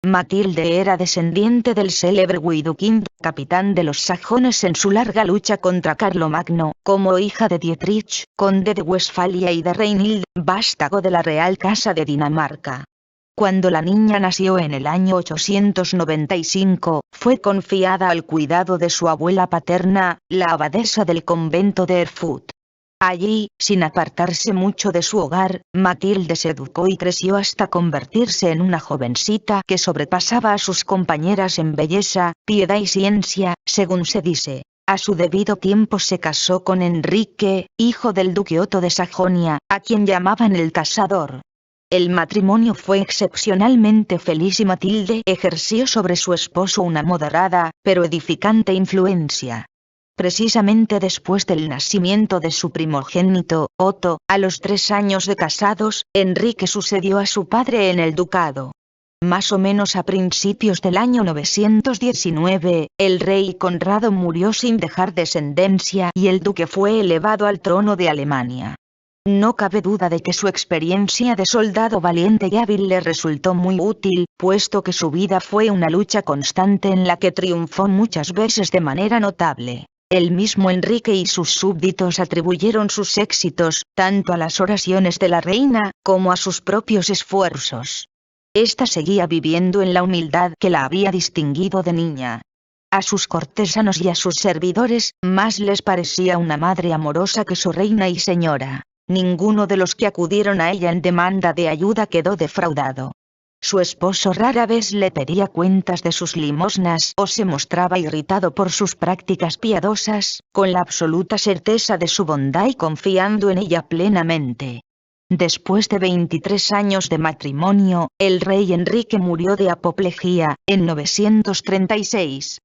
Matilde era descendiente del célebre Widukind, capitán de los sajones en su larga lucha contra Carlomagno, como hija de Dietrich, conde de Westfalia y de Reinhild, vástago de la Real Casa de Dinamarca. Cuando la niña nació en el año 895, fue confiada al cuidado de su abuela paterna, la abadesa del convento de Erfurt. Allí, sin apartarse mucho de su hogar, Matilde se educó y creció hasta convertirse en una jovencita que sobrepasaba a sus compañeras en belleza, piedad y ciencia, según se dice. A su debido tiempo se casó con Enrique, hijo del duque Otto de Sajonia, a quien llamaban el Casador. El matrimonio fue excepcionalmente feliz y Matilde ejerció sobre su esposo una moderada, pero edificante influencia. Precisamente después del nacimiento de su primogénito, Otto, a los 3 años de casados, Enrique sucedió a su padre en el ducado. Más o menos a principios del año 919, el rey Conrado murió sin dejar descendencia y el duque fue elevado al trono de Alemania. No cabe duda de que su experiencia de soldado valiente y hábil le resultó muy útil, puesto que su vida fue una lucha constante en la que triunfó muchas veces de manera notable. El mismo Enrique y sus súbditos atribuyeron sus éxitos, tanto a las oraciones de la reina, como a sus propios esfuerzos. Esta seguía viviendo en la humildad que la había distinguido de niña. A sus cortesanos y a sus servidores, más les parecía una madre amorosa que su reina y señora. Ninguno de los que acudieron a ella en demanda de ayuda quedó defraudado. Su esposo rara vez le pedía cuentas de sus limosnas o se mostraba irritado por sus prácticas piadosas, con la absoluta certeza de su bondad y confiando en ella plenamente. Después de 23 años de matrimonio, el rey Enrique murió de apoplejía, en 936.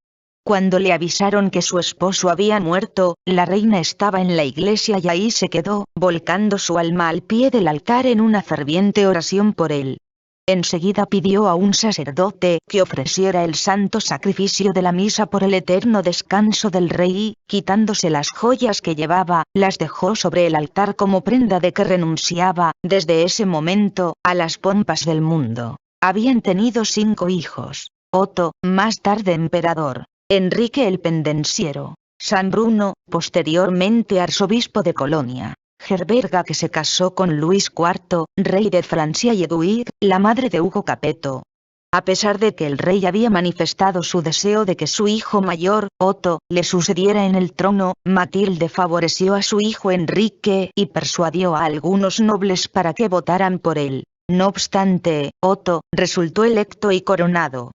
Cuando le avisaron que su esposo había muerto, la reina estaba en la iglesia y ahí se quedó, volcando su alma al pie del altar en una ferviente oración por él. Enseguida pidió a un sacerdote que ofreciera el santo sacrificio de la misa por el eterno descanso del rey y, quitándose las joyas que llevaba, las dejó sobre el altar como prenda de que renunciaba, desde ese momento, a las pompas del mundo. Habían tenido 5 hijos. Otto, más tarde emperador. Enrique el Pendenciero. San Bruno, posteriormente arzobispo de Colonia. Gerberga, que se casó con Luis IV, rey de Francia, y Edwige, la madre de Hugo Capeto. A pesar de que el rey había manifestado su deseo de que su hijo mayor, Otto, le sucediera en el trono, Matilde favoreció a su hijo Enrique y persuadió a algunos nobles para que votaran por él. No obstante, Otto resultó electo y coronado.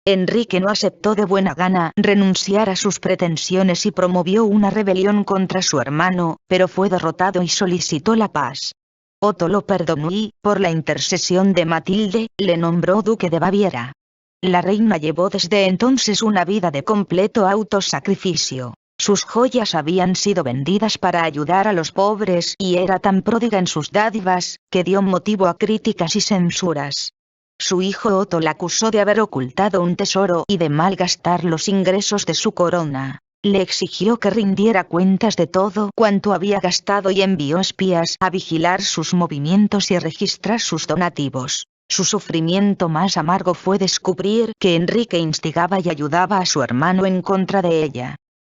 Enrique no aceptó de buena gana renunciar a sus pretensiones y promovió una rebelión contra su hermano, pero fue derrotado y solicitó la paz. Otto lo perdonó y, por la intercesión de Matilde, le nombró duque de Baviera. La reina llevó desde entonces una vida de completo autosacrificio. Sus joyas habían sido vendidas para ayudar a los pobres y era tan pródiga en sus dádivas, que dio motivo a críticas y censuras. Su hijo Otto la acusó de haber ocultado un tesoro y de malgastar los ingresos de su corona. Le exigió que rindiera cuentas de todo cuanto había gastado y envió espías a vigilar sus movimientos y registrar sus donativos. Su sufrimiento más amargo fue descubrir que Enrique instigaba y ayudaba a su hermano en contra de ella.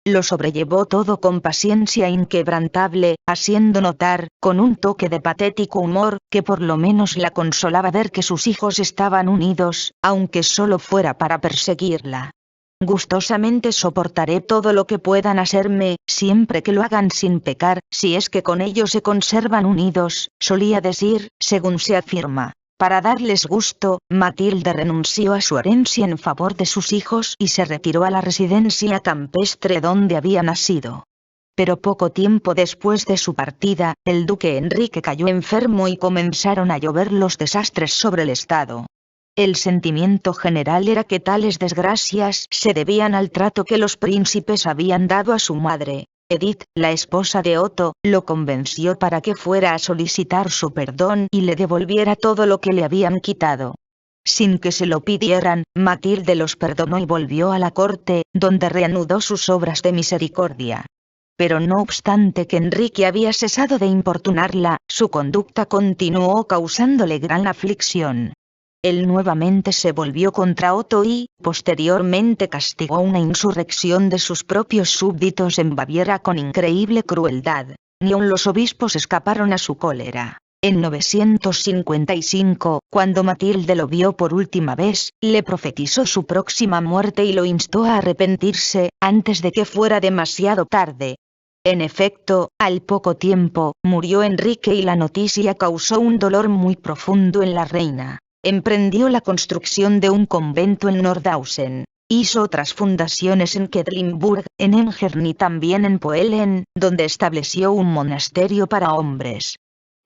Lo sobrellevó todo con paciencia inquebrantable, haciendo notar, con un toque de patético humor, que por lo menos la consolaba ver que sus hijos estaban unidos, aunque solo fuera para perseguirla. Gustosamente soportaré todo lo que puedan hacerme, siempre que lo hagan sin pecar, si es que con ello se conservan unidos, solía decir, según se afirma. Para darles gusto, Matilde renunció a su herencia en favor de sus hijos y se retiró a la residencia campestre donde había nacido. Pero poco tiempo después de su partida, el duque Enrique cayó enfermo y comenzaron a llover los desastres sobre el estado. El sentimiento general era que tales desgracias se debían al trato que los príncipes habían dado a su madre. Edith, la esposa de Otto, lo convenció para que fuera a solicitar su perdón y le devolviera todo lo que le habían quitado. Sin que se lo pidieran, Matilde los perdonó y volvió a la corte, donde reanudó sus obras de misericordia. Pero no obstante que Enrique había cesado de importunarla, su conducta continuó causándole gran aflicción. Él nuevamente se volvió contra Otto y, posteriormente castigó una insurrección de sus propios súbditos en Baviera con increíble crueldad. Ni aun los obispos escaparon a su cólera. En 955, cuando Matilde lo vio por última vez, le profetizó su próxima muerte y lo instó a arrepentirse, antes de que fuera demasiado tarde. En efecto, al poco tiempo, murió Enrique y la noticia causó un dolor muy profundo en la reina. Emprendió la construcción de un convento en Nordhausen. Hizo otras fundaciones en Quedlinburg, en Engern y también en Poelen, donde estableció un monasterio para hombres.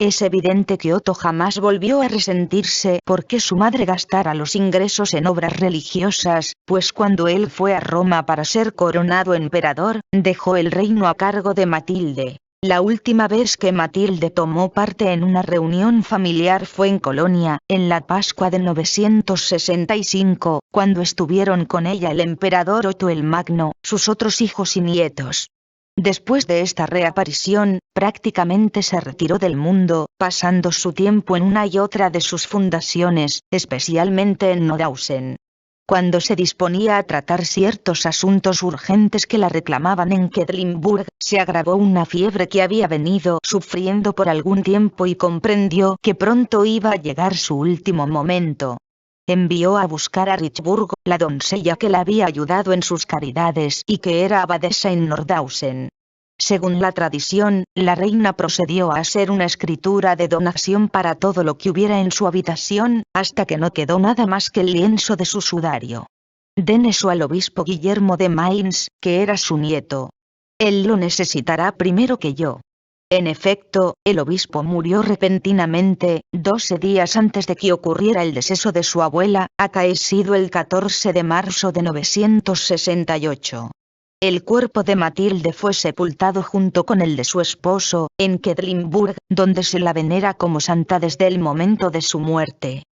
Es evidente que Otto jamás volvió a resentirse porque su madre gastara los ingresos en obras religiosas, pues cuando él fue a Roma para ser coronado emperador, dejó el reino a cargo de Matilde. La última vez que Matilde tomó parte en una reunión familiar fue en Colonia, en la Pascua de 965, cuando estuvieron con ella el emperador Otto el Magno, sus otros hijos y nietos. Después de esta reaparición, prácticamente se retiró del mundo, pasando su tiempo en una y otra de sus fundaciones, especialmente en Nordhausen. Cuando se disponía a tratar ciertos asuntos urgentes que la reclamaban en Quedlinburg, se agravó una fiebre que había venido sufriendo por algún tiempo y comprendió que pronto iba a llegar su último momento. Envió a buscar a Richburgo, la doncella que la había ayudado en sus caridades y que era abadesa en Nordhausen. Según la tradición, la reina procedió a hacer una escritura de donación para todo lo que hubiera en su habitación, hasta que no quedó nada más que el lienzo de su sudario. Den eso al obispo Guillermo de Mainz, que era su nieto. Él lo necesitará primero que yo. En efecto, el obispo murió repentinamente, 12 días antes de que ocurriera el deceso de su abuela, acaecido el 14 de marzo de 968. El cuerpo de Matilde fue sepultado junto con el de su esposo, en Quedlinburg, donde se la venera como santa desde el momento de su muerte.